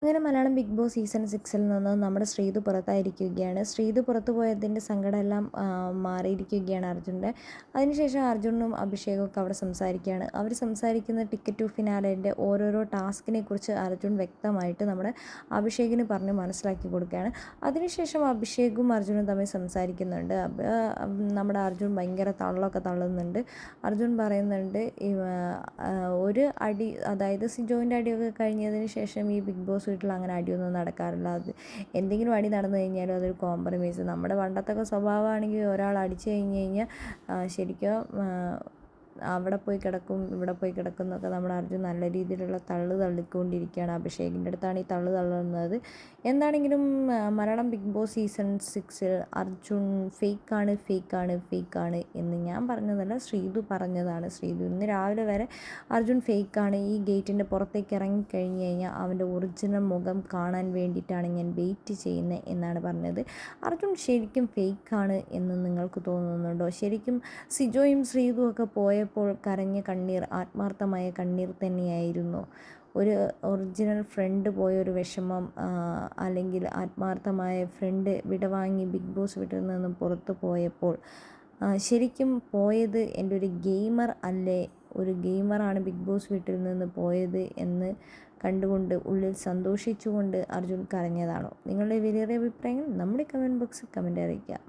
അങ്ങനെ Malayalam Big Boss season 6-ൽ നിന്ന് നമ്മുടെ ശ്രീതു പുറത്തായിരിക്കുകയാണ്. ശ്രീതു പുറത്തു പോയതിൻ്റെ സങ്കടമെല്ലാം മാറിയിരിക്കുകയാണ് അർജുൻ്റെ. അതിനുശേഷം അർജുനും അഭിഷേകും ഒക്കെ അവിടെ സംസാരിക്കുകയാണ്. അവർ സംസാരിക്കുന്ന ടിക്കറ്റ് ടു ഫിനാലേൻ്റെ ഓരോരോ ടാസ്കിനെ കുറിച്ച് അർജുൻ വ്യക്തമായിട്ട് നമ്മുടെ അഭിഷേകിന് പറഞ്ഞ് മനസ്സിലാക്കി കൊടുക്കുകയാണ്. അതിനുശേഷം അഭിഷേകും അർജുനും തമ്മിൽ സംസാരിക്കുന്നുണ്ട്. നമ്മുടെ അർജുൻ ഭയങ്കര തള്ളൊക്കെ തള്ളുന്നുണ്ട്. അർജുൻ പറയുന്നുണ്ട് ഒരു അടി, അതായത് സിജോവിൻ്റെ അടിയൊക്കെ കഴിഞ്ഞതിന് ശേഷം ഈ ബിഗ് ബോസ് വീട്ടിൽ അങ്ങനെ അടിയൊന്നും നടക്കാറില്ല. അത് എന്തെങ്കിലും അടി നടന്നു കഴിഞ്ഞാലും അതൊരു കോംപ്രമൈസ്. നമ്മുടെ പണ്ടത്തൊക്കെ സ്വഭാവമാണെങ്കിൽ ഒരാൾ അടിച്ചു കഴിഞ്ഞ് കഴിഞ്ഞാൽ ശരിക്കും അവിടെ പോയി കിടക്കും ഇവിടെ പോയി കിടക്കും എന്നൊക്കെ നമ്മുടെ അർജുൻ നല്ല രീതിയിലുള്ള തള്ളിക്കൊണ്ടിരിക്കുകയാണ്. അഭിഷേകിൻ്റെ അടുത്താണ് ഈ തള്ളുന്നത്. എന്താണെങ്കിലും മലയാളം ബിഗ് ബോസ് സീസൺ 6-ൽ അർജുൻ ഫേക്കാണ് എന്ന് ഞാൻ പറഞ്ഞതല്ല, ശ്രീതു പറഞ്ഞതാണ്. ശ്രീതു ഇന്ന് രാവിലെ വരെ അർജുൻ ഫേക്കാണ്, ഈ ഗേറ്റിൻ്റെ പുറത്തേക്ക് ഇറങ്ങിക്കഴിഞ്ഞ് കഴിഞ്ഞാൽ അവൻ്റെ ഒറിജിനൽ മുഖം കാണാൻ വേണ്ടിയിട്ടാണ് ഞാൻ വെയിറ്റ് ചെയ്യുന്നത് എന്നാണ് പറഞ്ഞത്. അർജുൻ ശരിക്കും ഫേക്കാണ് എന്ന് നിങ്ങൾക്ക് തോന്നുന്നുണ്ടോ? ശരിക്കും സിജോയും ശ്രീതും ഒക്കെ പോയപ്പോൾ കരഞ്ഞ കണ്ണീർ ആത്മാർത്ഥമായ കണ്ണീർ തന്നെയായിരുന്നു. ഒരു ഒറിജിനൽ ഫ്രണ്ട് പോയൊരു വിഷമം, അല്ലെങ്കിൽ ആത്മാർത്ഥമായ ഫ്രണ്ട് വിടവാങ്ങി ബിഗ് ബോസ് വീട്ടിൽ നിന്നും പുറത്തു പോയപ്പോൾ ശരിക്കും പോയത് എൻ്റെ ഒരു ഗെയിമർ അല്ലേ, ഒരു ഗെയിമറാണ് ബിഗ് ബോസ് വീട്ടിൽ നിന്ന് പോയത് എന്ന് കണ്ടുകൊണ്ട് ഉള്ളിൽ സന്തോഷിച്ചുകൊണ്ട് അർജുൻ കരഞ്ഞതാണോ? നിങ്ങളുടെ വിലയേറിയ അഭിപ്രായങ്ങൾ നമ്മുടെ കമൻറ്റ് ബോക്സിൽ കമൻ്റ് അറിയിക്കുക.